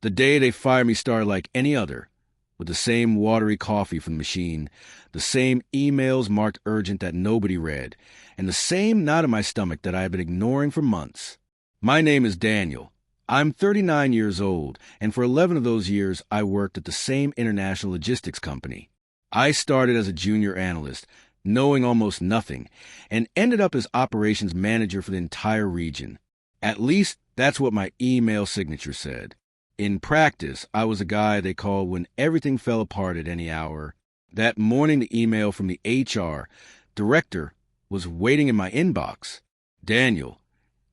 The day they fired me started like any other, with the same watery coffee from the machine, the same emails marked urgent that nobody read, and the same knot in my stomach that I had been ignoring for months. My name is Daniel. I'm 39 years old, and for 11 of those years I worked at the same international logistics company. I started as a junior analyst, knowing almost nothing, and ended up as operations manager for the entire region. At least that's what my email signature said. In practice, I was a guy they called when everything fell apart at any hour. That morning, the email from the HR director was waiting in my inbox. "Daniel,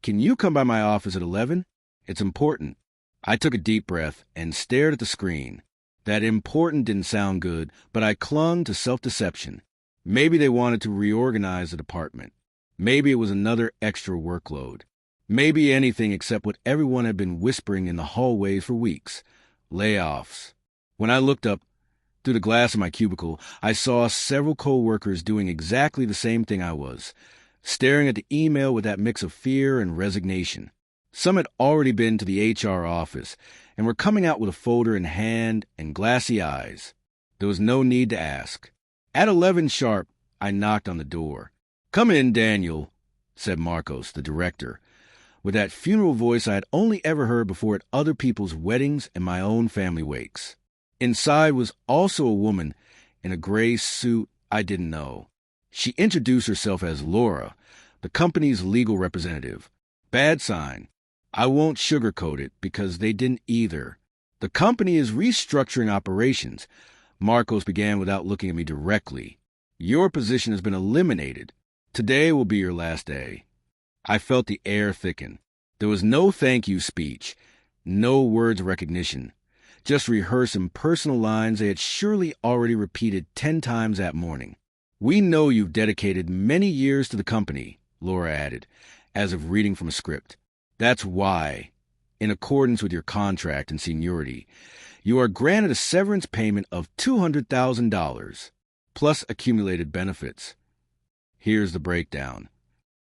can you come by my office at 11? It's important." I took a deep breath and stared at the screen. That important didn't sound good, but I clung to self-deception. Maybe they wanted to reorganize the department. Maybe it was another extra workload. Maybe anything except what everyone had been whispering in the hallways for weeks. Layoffs. When I looked up through the glass of my cubicle, I saw several co-workers doing exactly the same thing I was, staring at the email with that mix of fear and resignation. Some had already been to the HR office and were coming out with a folder in hand and glassy eyes. There was no need to ask. At 11 sharp, I knocked on the door. "Come in, Daniel," said Marcos, the director, with that funeral voice I had only ever heard before at other people's weddings and my own family wakes. Inside was also a woman in a gray suit I didn't know. She introduced herself as Laura, the company's legal representative. Bad sign. I won't sugarcoat it because they didn't either. "The company is restructuring operations," Marcos began without looking at me directly. "Your position has been eliminated. Today will be your last day." I felt the air thicken. There was no thank you speech, no words of recognition, just rehearsing personal lines they had surely already repeated 10 times that morning. "We know you've dedicated many years to the company," Laura added, as if reading from a script. "That's why, in accordance with your contract and seniority, you are granted a severance payment of $200,000, plus accumulated benefits. Here's the breakdown."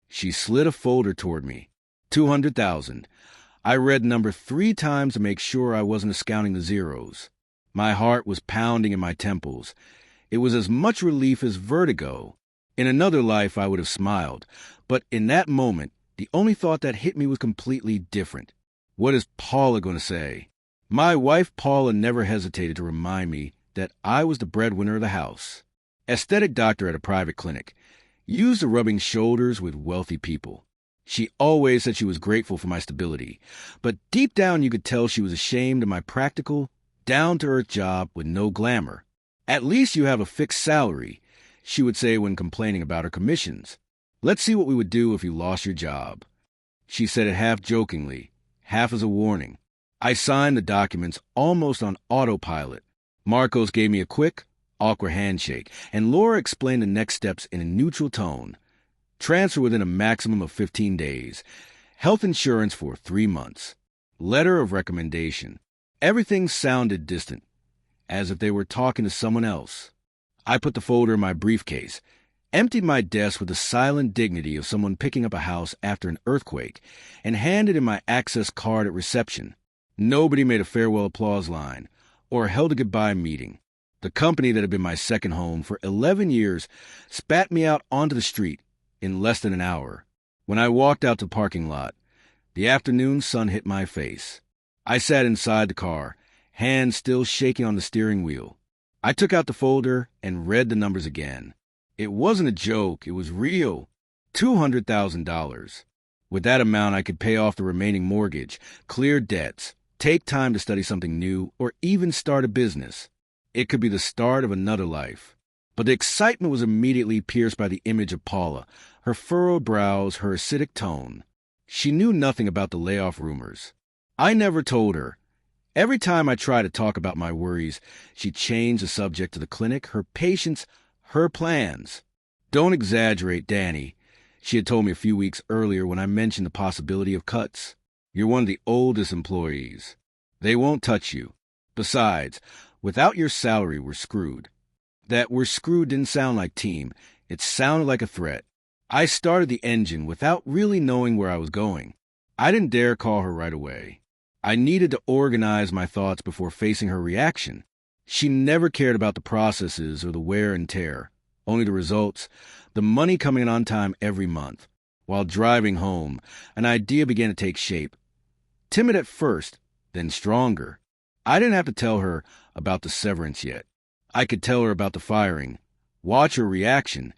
She slid a folder toward me. 200,000. I read the number 3 times to make sure I wasn't discounting the zeros. My heart was pounding in my temples. It was as much relief as vertigo. In another life, I would have smiled. But in that moment, the only thought that hit me was completely different. What is Paula going to say? My wife, Paula, never hesitated to remind me that I was the breadwinner of the house. Aesthetic doctor at a private clinic. Used to rubbing shoulders with wealthy people. She always said she was grateful for my stability, but deep down you could tell she was ashamed of my practical, down-to-earth job with no glamour. "At least you have a fixed salary," she would say when complaining about her commissions. "Let's see what we would do if you lost your job." She said it half jokingly, half as a warning. I signed the documents almost on autopilot. Marcos gave me a quick, awkward handshake, and Laura explained the next steps in a neutral tone. Transfer within a maximum of 15 days. Health insurance for 3 months. Letter of recommendation. Everything sounded distant, as if they were talking to someone else. I put the folder in my briefcase, emptied my desk with the silent dignity of someone picking up a house after an earthquake, and handed in my access card at reception. Nobody made a farewell applause line or held a goodbye meeting. The company that had been my second home for 11 years spat me out onto the street in less than an hour. When I walked out to the parking lot, the afternoon sun hit my face. I sat inside the car, hands still shaking on the steering wheel. I took out the folder and read the numbers again. It wasn't a joke, it was real. $200,000. With that amount, I could pay off the remaining mortgage, clear debts, take time to study something new, or even start a business. It could be the start of another life. But the excitement was immediately pierced by the image of Paula, her furrowed brows, her acidic tone. She knew nothing about the layoff rumors. I never told her. Every time I tried to talk about my worries, she changed the subject to the clinic, her patients, her plans. "Don't exaggerate, Danny," she had told me a few weeks earlier when I mentioned the possibility of cuts. "You're one of the oldest employees. They won't touch you. Besides, without your salary, we're screwed." That "we're screwed" didn't sound like team. It sounded like a threat. I started the engine without really knowing where I was going. I didn't dare call her right away. I needed to organize my thoughts before facing her reaction. She never cared about the processes or the wear and tear, only the results, the money coming in on time every month. While driving home, an idea began to take shape. Timid at first, then stronger. I didn't have to tell her about the severance yet. I could tell her about the firing, watch her reaction,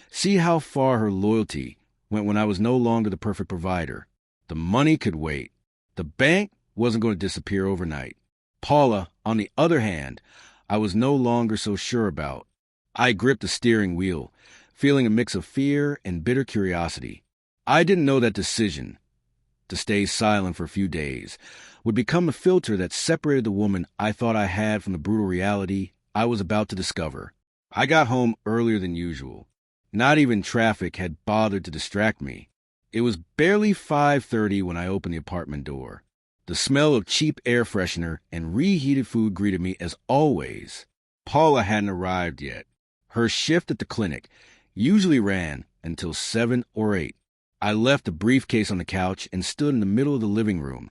see how far her loyalty went when I was no longer the perfect provider. The money could wait. The bank wasn't going to disappear overnight. Paula, on the other hand, I was no longer so sure about. I gripped the steering wheel, feeling a mix of fear and bitter curiosity. I didn't know that decision, to stay silent for a few days, would become a filter that separated the woman I thought I had from the brutal reality I was about to discover. I got home earlier than usual. Not even traffic had bothered to distract me. It was barely 5:30 when I opened the apartment door. The smell of cheap air freshener and reheated food greeted me as always. Paula hadn't arrived yet. Her shift at the clinic usually ran until 7 or 8. I left a briefcase on the couch and stood in the middle of the living room,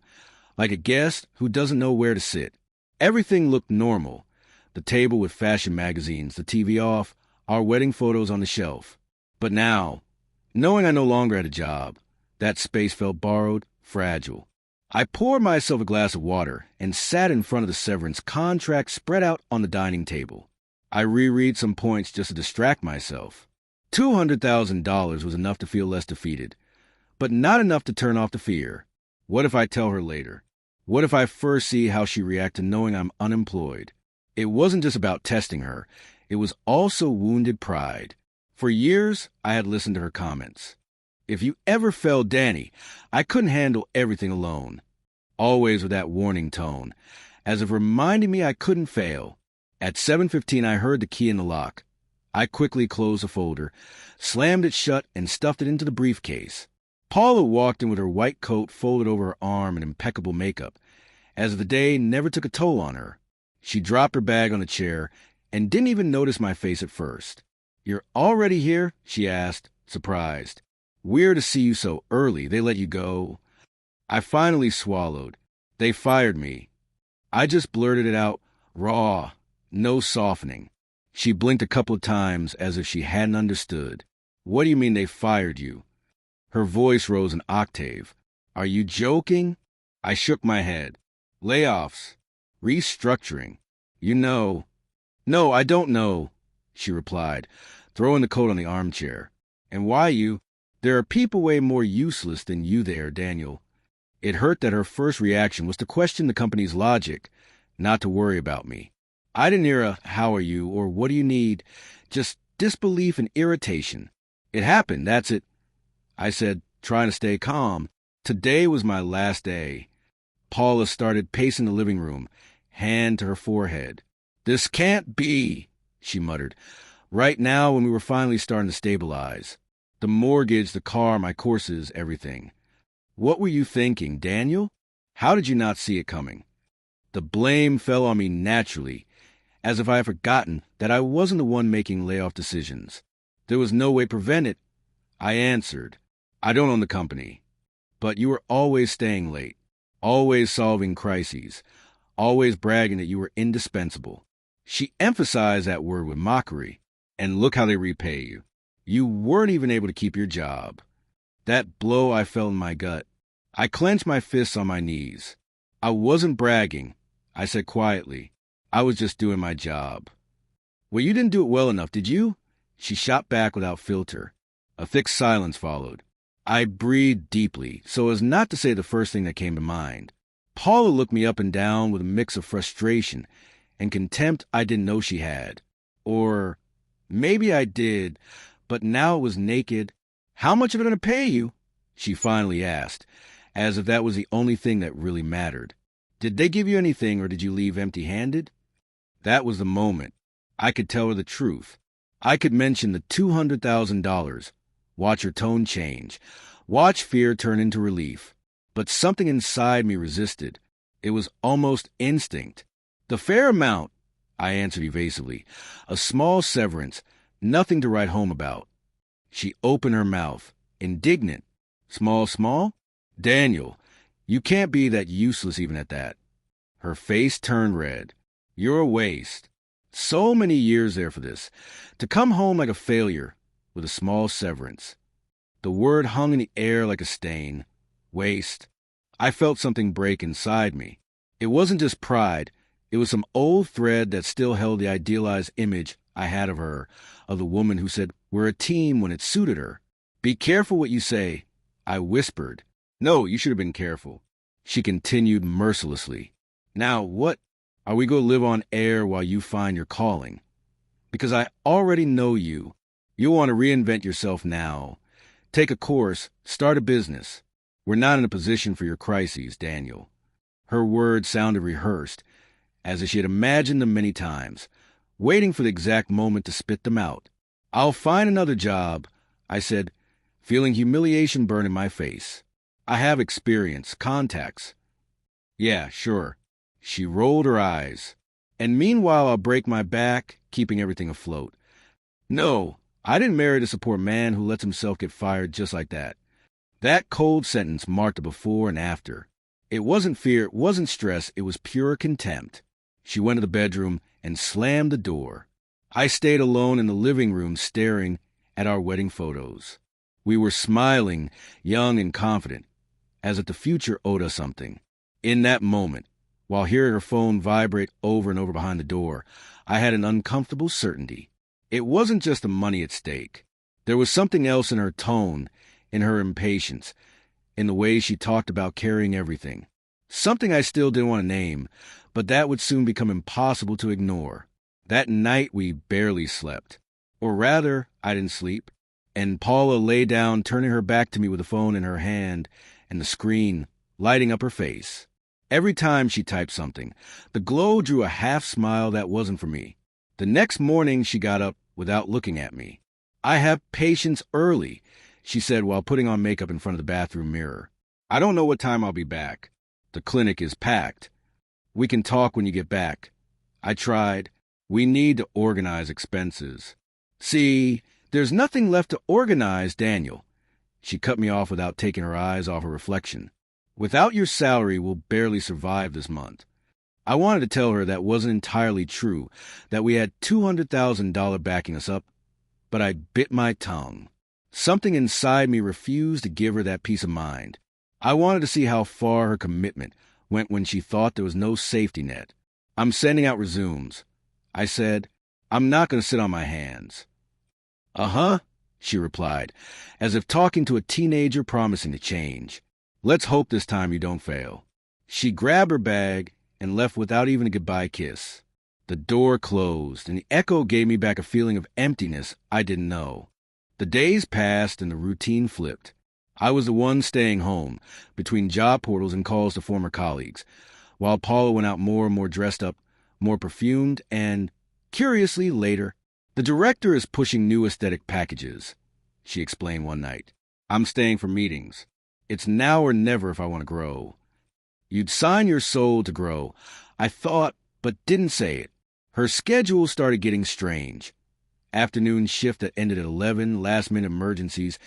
like a guest who doesn't know where to sit. Everything looked normal. The table with fashion magazines, the TV off, our wedding photos on the shelf. But now, knowing I no longer had a job, that space felt borrowed, fragile. I poured myself a glass of water and sat in front of the severance contract spread out on the dining table. I reread some points just to distract myself. $200,000 was enough to feel less defeated, but not enough to turn off the fear. What if I tell her later? What if I first see how she reacts to knowing I'm unemployed? It wasn't just about testing her. It was also wounded pride. For years, I had listened to her comments. If you ever failed Danny, I couldn't handle everything alone. Always with that warning tone, as if reminding me I couldn't fail. At 7:15, I heard the key in the lock. I quickly closed the folder, slammed it shut, and stuffed it into the briefcase. Paula walked in with her white coat folded over her arm and impeccable makeup, as if the day never took a toll on her. She dropped her bag on the chair and didn't even notice my face at first. "You're already here?" she asked, surprised. "Weird to see you so early. They let you go." I finally swallowed. "They fired me." I just blurted it out, raw, no softening. She blinked a couple of times as if she hadn't understood. "What do you mean they fired you?" Her voice rose an octave. "Are you joking?" I shook my head. "Layoffs. Restructuring. You know." "No, I don't know," she replied, throwing the coat on the armchair. "And why you? There are people way more useless than you there, Daniel." It hurt that her first reaction was to question the company's logic, not to worry about me. I didn't hear a "how are you" or "what do you need," just disbelief and irritation. "It happened, that's it," I said, trying to stay calm. Today was my last day. Paula started pacing the living room, hand to her forehead. "This can't be," she muttered, right now when we were finally starting to stabilize. The mortgage, the car, my courses, everything. "What were you thinking, Daniel? How did you not see it coming?" The blame fell on me naturally, as if I had forgotten that I wasn't the one making layoff decisions. There was no way to prevent it. I answered, "I don't own the company. But you were always staying late, always solving crises, always bragging that you were indispensable." She emphasized that word with mockery. "And look how they repay you. You weren't even able to keep your job." That blow I felt in my gut. I clenched my fists on my knees. I wasn't bragging. I said quietly, "I was just doing my job." "Well, you didn't do it well enough, did you?" She shot back without filter. A thick silence followed. I breathed deeply, so as not to say the first thing that came to mind. Paula looked me up and down with a mix of frustration and contempt I didn't know she had. Or maybe I did, but now it was naked. "How much are they going to pay you?" she finally asked, as if that was the only thing that really mattered. "Did they give you anything, or did you leave empty-handed?" That was the moment. I could tell her the truth. I could mention the $200,000, watch her tone change, watch fear turn into relief. But something inside me resisted. It was almost instinct. "The fair amount," I answered evasively. "A small severance, nothing to write home about." She opened her mouth, indignant. "Small? Daniel, You can't be that useless even at that. Her face turned red. You're a waste. So many years there for this. To come home like a failure with a small severance. The word hung in the air like a stain. Waste. I felt something break inside me. It wasn't just pride. It was some old thread that still held the idealized image I had of her, of the woman who said, "We're a team," when it suited her. "Be careful what you say," I whispered. "No, you should have been careful." She continued mercilessly. "Now what? Are we going to live on air while you find your calling? Because I already know you. You'll want to reinvent yourself now. Take a course, start a business. We're not in a position for your crises, Daniel." Her words sounded rehearsed, as if she had imagined them many times, waiting for the exact moment to spit them out. "I'll find another job," I said, feeling humiliation burn in my face. "I have experience, contacts." "Yeah, sure." She rolled her eyes. "And meanwhile, I'll break my back, keeping everything afloat." No, I didn't marry to support a man who lets himself get fired just like that. That cold sentence marked the before and after. It wasn't fear, it wasn't stress, it was pure contempt. She went to the bedroom and slammed the door. I stayed alone in the living room staring at our wedding photos. We were smiling, young and confident, as if the future owed us something. In that moment, while hearing her phone vibrate over and over behind the door, I had an uncomfortable certainty. It wasn't just the money at stake. There was something else in her tone, in her impatience, in the way she talked about carrying everything. Something I still didn't want to name, but that would soon become impossible to ignore. That night we barely slept. Or rather, I didn't sleep. And Paula lay down, turning her back to me with the phone in her hand and the screen lighting up her face. Every time she typed something, the glow drew a half smile that wasn't for me. The next morning she got up without looking at me. "I have patients early," she said while putting on makeup in front of the bathroom mirror. "I don't know what time I'll be back. The clinic is packed. We can talk when you get back." I tried. "We need to organize expenses." "See, there's nothing left to organize, Daniel." She cut me off without taking her eyes off her reflection. "Without your salary, we'll barely survive this month." I wanted to tell her that wasn't entirely true, that we had $200,000 backing us up, but I bit my tongue. Something inside me refused to give her that peace of mind. I wanted to see how far her commitment went when she thought there was no safety net. "I'm sending out resumes," I said. "I'm not going to sit on my hands." "Uh-huh," she replied, as if talking to a teenager promising to change. "Let's hope this time you don't fail." She grabbed her bag and left without even a goodbye kiss. The door closed, and the echo gave me back a feeling of emptiness I didn't know. The days passed and the routine flipped. I was the one staying home, between job portals and calls to former colleagues, while Paula went out more and more dressed up, more perfumed, and, curiously, later, "The director is pushing new aesthetic packages," she explained one night. "I'm staying for meetings. It's now or never if I want to grow." You'd sign your soul to grow. I thought, but didn't say it. Her schedule started getting strange. Afternoon shift that ended at 11, last-minute emergencies,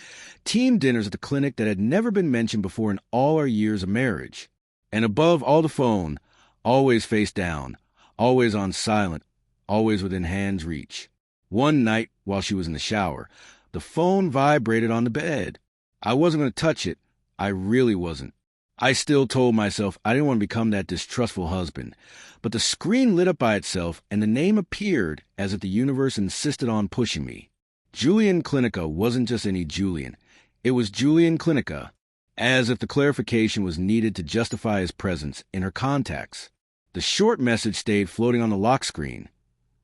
team dinners at the clinic that had never been mentioned before in all our years of marriage. And above all the phone, always face down, always on silent, always within hand's reach. One night, while she was in the shower, the phone vibrated on the bed. I wasn't going to touch it. I really wasn't. I still told myself I didn't want to become that distrustful husband. But the screen lit up by itself, and the name appeared as if the universe insisted on pushing me. Julian Clinica wasn't just any Julian. It was Julian Clinica, as if the clarification was needed to justify his presence in her contacts. The short message stayed floating on the lock screen,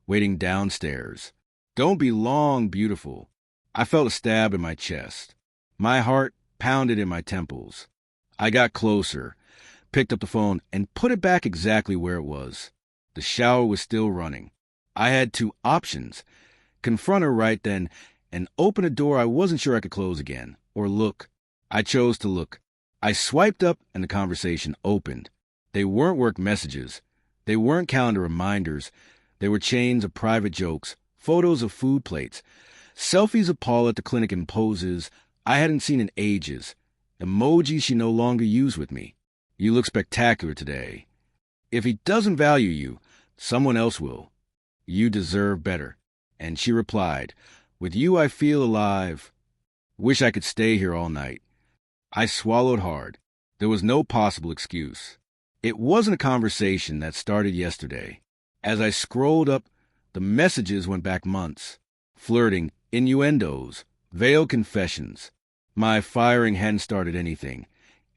waiting downstairs. "Don't be long, beautiful." I felt a stab in my chest. My heart pounded in my temples. I got closer, picked up the phone, and put it back exactly where it was. The shower was still running. I had two options: confront her right then and open a door I wasn't sure I could close again, or look. I chose to look. I swiped up and the conversation opened. They weren't work messages. They weren't calendar reminders. They were chains of private jokes, photos of food plates, selfies of Paul at the clinic in poses I hadn't seen in ages, emojis she no longer used with me. You look spectacular today. If he doesn't value you, someone else will. You deserve better. And she replied, with you I feel alive. Wish I could stay here all night. I swallowed hard. There was no possible excuse. It wasn't a conversation that started yesterday. As I scrolled up, the messages went back months. Flirting, innuendos, veiled confessions. My firing hadn't started anything.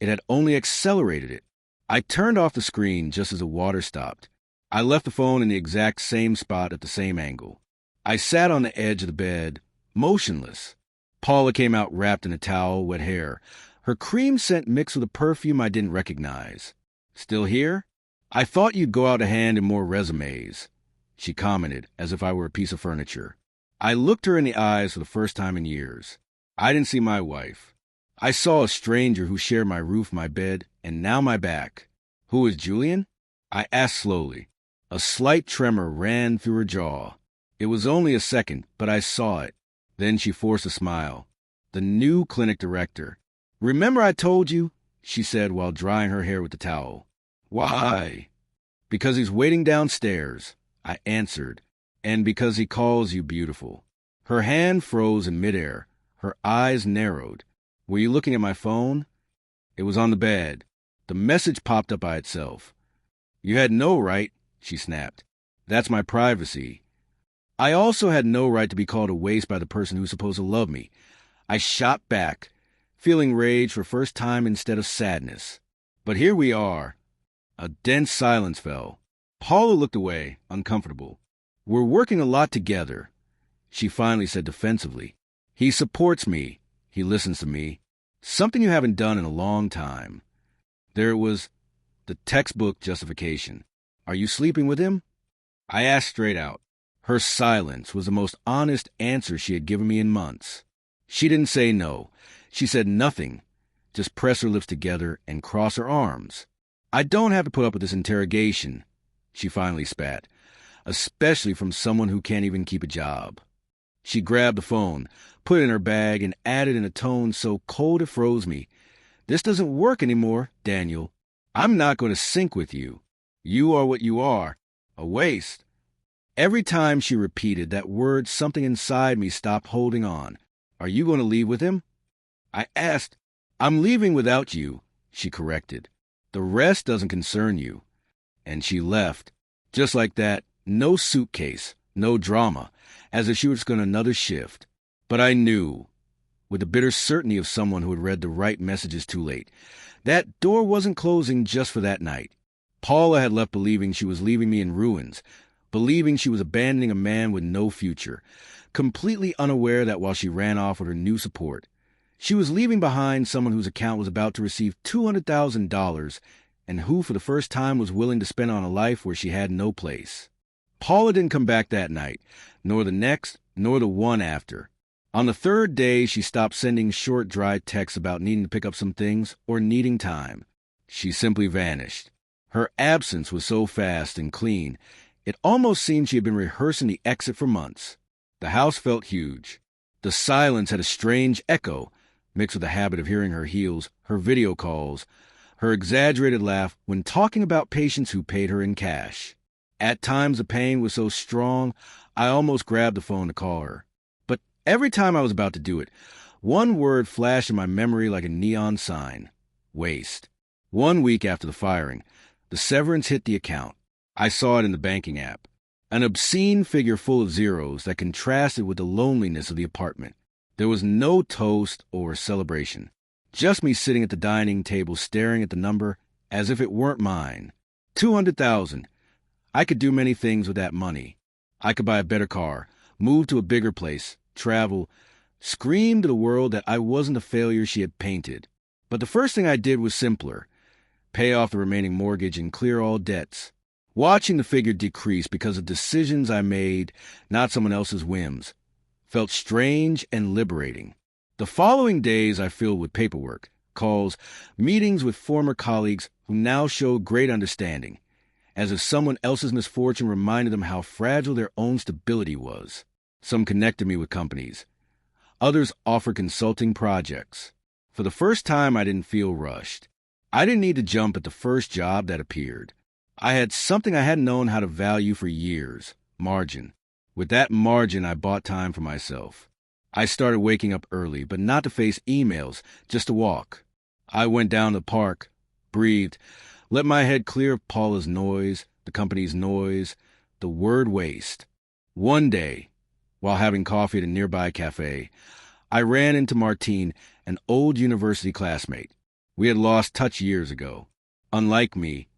It had only accelerated it. I turned off the screen just as the water stopped. I left the phone in the exact same spot at the same angle. I sat on the edge of the bed, motionless. Paula came out wrapped in a towel, wet hair. Her cream scent mixed with a perfume I didn't recognize. Still here? I thought you'd go out a hand in more resumes, she commented, as if I were a piece of furniture. I looked her in the eyes for the first time in years. I didn't see my wife. I saw a stranger who shared my roof, my bed, and now my back. Who is Julian? I asked slowly. A slight tremor ran through her jaw. It was only a second, but I saw it. Then she forced a smile. The new clinic director. Remember I told you? She said while drying her hair with the towel. Why? Because he's waiting downstairs, I answered, and because he calls you beautiful. Her hand froze in midair. Her eyes narrowed. Were you looking at my phone? It was on the bed. The message popped up by itself. You had no right, she snapped. That's my privacy. I also had no right to be called a waste by the person who's supposed to love me. I shot back, feeling rage for the first time instead of sadness. But here we are. A dense silence fell. Paula looked away, uncomfortable. We're working a lot together, she finally said defensively. He supports me. He listens to me. Something you haven't done in a long time. There was the textbook justification. Are you sleeping with him? I asked straight out. Her silence was the most honest answer she had given me in months. She didn't say no. She said nothing. Just press her lips together and cross her arms. I don't have to put up with this interrogation, she finally spat, especially from someone who can't even keep a job. She grabbed the phone, put it in her bag, and added in a tone so cold it froze me. This doesn't work anymore, Daniel. I'm not going to sync with you. You are what you are, a waste. Every time she repeated that word, something inside me stopped holding on. Are you going to leave with him? I asked. I'm leaving without you, she corrected. The rest doesn't concern you. And she left. Just like that, no suitcase, no drama, as if she was going another shift. But I knew, with the bitter certainty of someone who had read the right messages too late, that door wasn't closing just for that night. Paula had left believing she was leaving me in ruins, believing she was abandoning a man with no future, completely unaware that while she ran off with her new support, she was leaving behind someone whose account was about to receive $200,000 and who for the first time was willing to spend on a life where she had no place. Paula didn't come back that night, nor the next, nor the one after. On the third day, she stopped sending short, dry texts about needing to pick up some things or needing time. She simply vanished. Her absence was so fast and clean, it almost seemed she had been rehearsing the exit for months. The house felt huge. The silence had a strange echo, mixed with the habit of hearing her heels, her video calls, her exaggerated laugh when talking about patients who paid her in cash. At times the pain was so strong, I almost grabbed the phone to call her. But every time I was about to do it, one word flashed in my memory like a neon sign. Waste. 1 week after the firing, the severance hit the account. I saw it in the banking app. An obscene figure full of zeros that contrasted with the loneliness of the apartment. There was no toast or celebration. Just me sitting at the dining table staring at the number as if it weren't mine. $200,000. I could do many things with that money. I could buy a better car, move to a bigger place, travel, scream to the world that I wasn't the failure she had painted. But the first thing I did was simpler. Pay off the remaining mortgage and clear all debts. Watching the figure decrease because of decisions I made, not someone else's whims, felt strange and liberating. The following days I filled with paperwork, calls, meetings with former colleagues who now showed great understanding, as if someone else's misfortune reminded them how fragile their own stability was. Some connected me with companies. Others offered consulting projects. For the first time, I didn't feel rushed. I didn't need to jump at the first job that appeared. I had something I hadn't known how to value for years: margin. With that margin, I bought time for myself. I started waking up early, but not to face emails, just to walk. I went down to the park, breathed, let my head clear of Paula's noise, the company's noise, the word waste. One day, while having coffee at a nearby cafe, I ran into Martine, an old university classmate. We had lost touch years ago. Unlike me,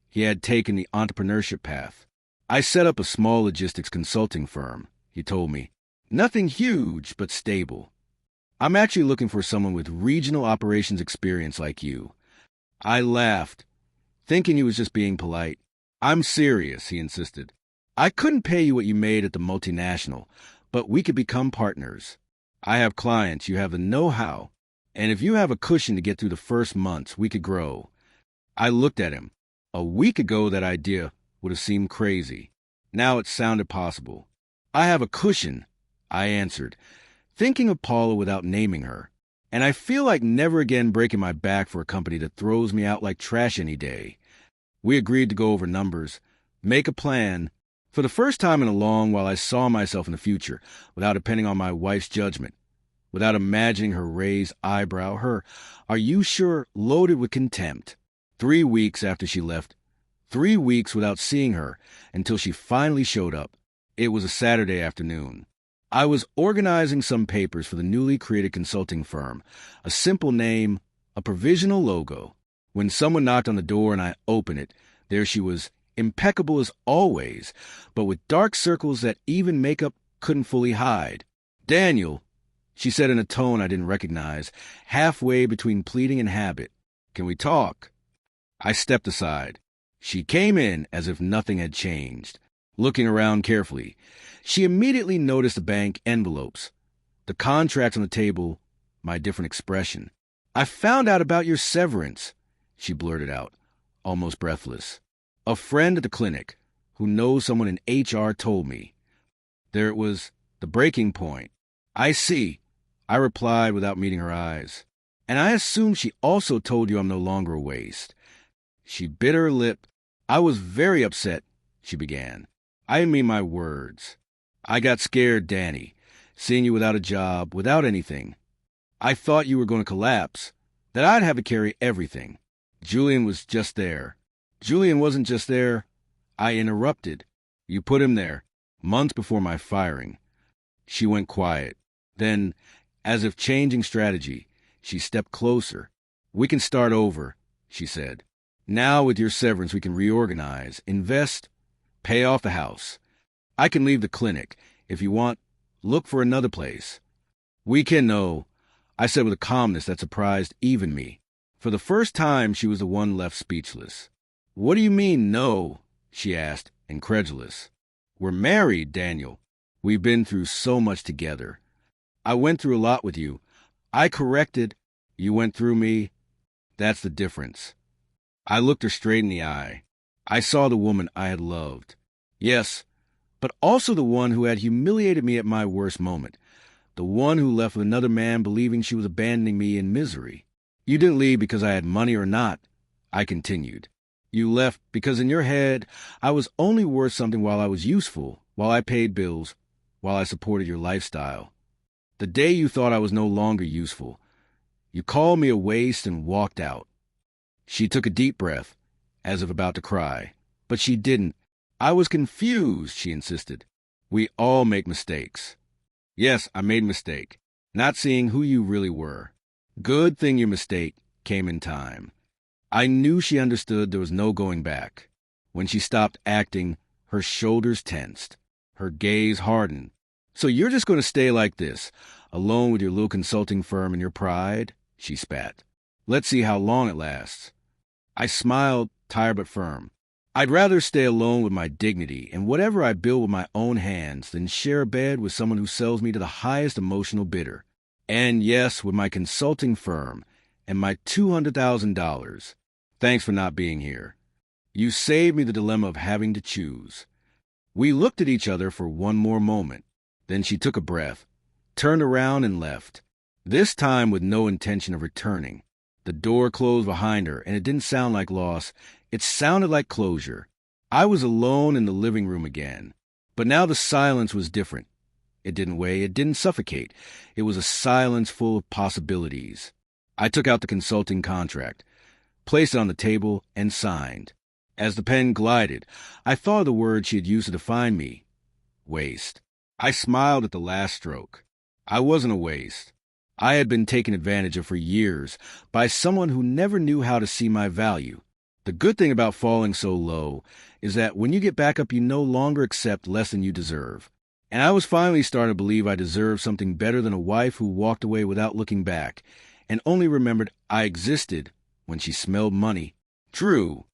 he had taken the entrepreneurship path. I set up a small logistics consulting firm, he told me. Nothing huge, but stable. I'm actually looking for someone with regional operations experience like you. I laughed, thinking he was just being polite. I'm serious, he insisted. I couldn't pay you what you made at the multinational, but we could become partners. I have clients, you have the know-how, and if you have a cushion to get through the first months, we could grow. I looked at him. A week ago, that idea would have seemed crazy. Now it sounded possible. I have a cushion, I answered, thinking of Paula without naming her. And I feel like never again breaking my back for a company that throws me out like trash any day. We agreed to go over numbers, make a plan. For the first time in a long while, I saw myself in the future, without depending on my wife's judgment, without imagining her raised eyebrow, her "Are you sure?" loaded with contempt. 3 weeks after she left, 3 weeks without seeing her, until she finally showed up. It was a Saturday afternoon. I was organizing some papers for the newly created consulting firm, a simple name, a provisional logo. When someone knocked on the door and I opened it, there she was, impeccable as always, but with dark circles that even makeup couldn't fully hide. "Daniel," she said in a tone I didn't recognize, halfway between pleading and habit. "Can we talk?" I stepped aside. She came in as if nothing had changed, looking around carefully. She immediately noticed the bank envelopes, the contracts on the table, my different expression. "I found out about your severance," she blurted out, almost breathless. "A friend at the clinic who knows someone in HR told me." There it was, the breaking point. "I see," I replied without meeting her eyes. "And I assume she also told you I'm no longer a waste." She bit her lip. "I was very upset," she began. "I didn't mean my words. I got scared, Danny, seeing you without a job, without anything. I thought you were going to collapse, that I'd have to carry everything. Julian was just there." "Julian wasn't just there," I interrupted. "You put him there, months before my firing." She went quiet. Then, as if changing strategy, she stepped closer. "We can start over," she said. "Now with your severance we can reorganize, invest, pay off the house. I can leave the clinic. If you want, look for another place." "We can know," I said with a calmness that surprised even me. For the first time, she was the one left speechless. "What do you mean, no?" she asked, incredulous. "We're married, Daniel. We've been through so much together. I went through a lot with you. I corrected. You went through me. That's the difference." I looked her straight in the eye. I saw the woman I had loved. Yes, but also the one who had humiliated me at my worst moment. The one who left with another man believing she was abandoning me in misery. "You didn't leave because I had money or not," I continued. "You left because in your head I was only worth something while I was useful, while I paid bills, while I supported your lifestyle. The day you thought I was no longer useful, you called me a waste and walked out." She took a deep breath, as if about to cry, but she didn't. "I was confused," she insisted. "We all make mistakes." "Yes, I made a mistake, not seeing who you really were. Good thing your mistake came in time." I knew she understood there was no going back. When she stopped acting, her shoulders tensed, her gaze hardened. "So you're just going to stay like this, alone with your little consulting firm and your pride?" she spat. "Let's see how long it lasts." I smiled, tired but firm. "I'd rather stay alone with my dignity and whatever I build with my own hands than share a bed with someone who sells me to the highest emotional bidder. And yes, with my consulting firm and my $200,000. Thanks for not being here. You saved me the dilemma of having to choose." We looked at each other for one more moment. Then she took a breath, turned around and left, this time with no intention of returning. The door closed behind her, and it didn't sound like loss. It sounded like closure. I was alone in the living room again. But now the silence was different. It didn't weigh, it didn't suffocate. It was a silence full of possibilities. I took out the consulting contract, placed it on the table, and signed. As the pen glided, I thought of the word she had used to define me: waste. I smiled at the last stroke. I wasn't a waste. I had been taken advantage of for years by someone who never knew how to see my value. The good thing about falling so low is that when you get back up, you no longer accept less than you deserve. And I was finally starting to believe I deserved something better than a wife who walked away without looking back and only remembered I existed when she smelled money. True,